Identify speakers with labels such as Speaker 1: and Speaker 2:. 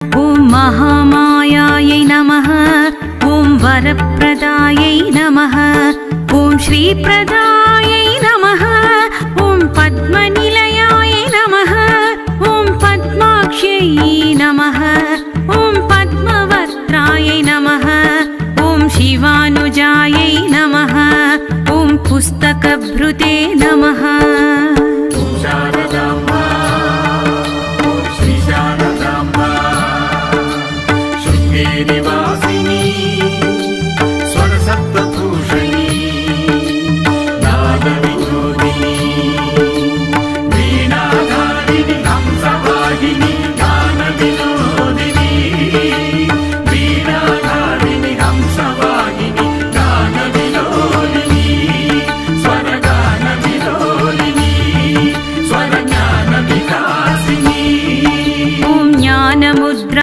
Speaker 1: ॐ महामायायै नमः। ॐ वरप्रदायै नमः। ॐ श्रीप्रदायै नमः। ॐ पद्मनिलयाय नमः। ॐ पद्माक्ष्यै नमः। ॐ पद्मवक्त्रायै नमः। ॐ शिवानुजायै नमः। ॐ पुस्तकभृते नमः।
Speaker 2: निवासिनी